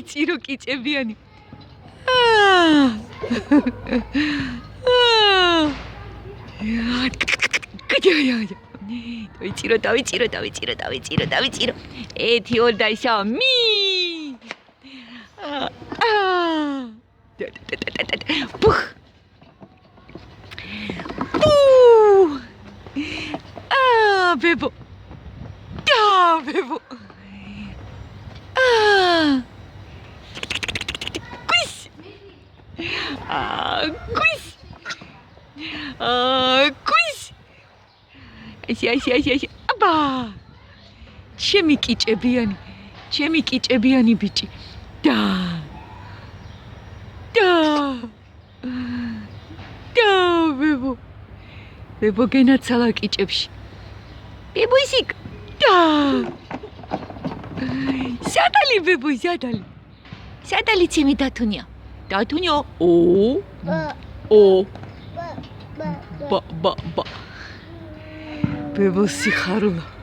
წირო კიჭებიანი. დავიწირო. 1 2 3 მი. ბუხ. ბებო. ბებო. Quiz. Quiz. Ай. აბა. ჩემი კიჭებიანი ბიჭი. და. ბებო. ბებო გენაცალა კიჭებში. ბებოისიკ. და. სადალი ბებო, სადალი. სადალი ჩემი დათუნია. დათუნიო. ბა. ბებო სიხარულა.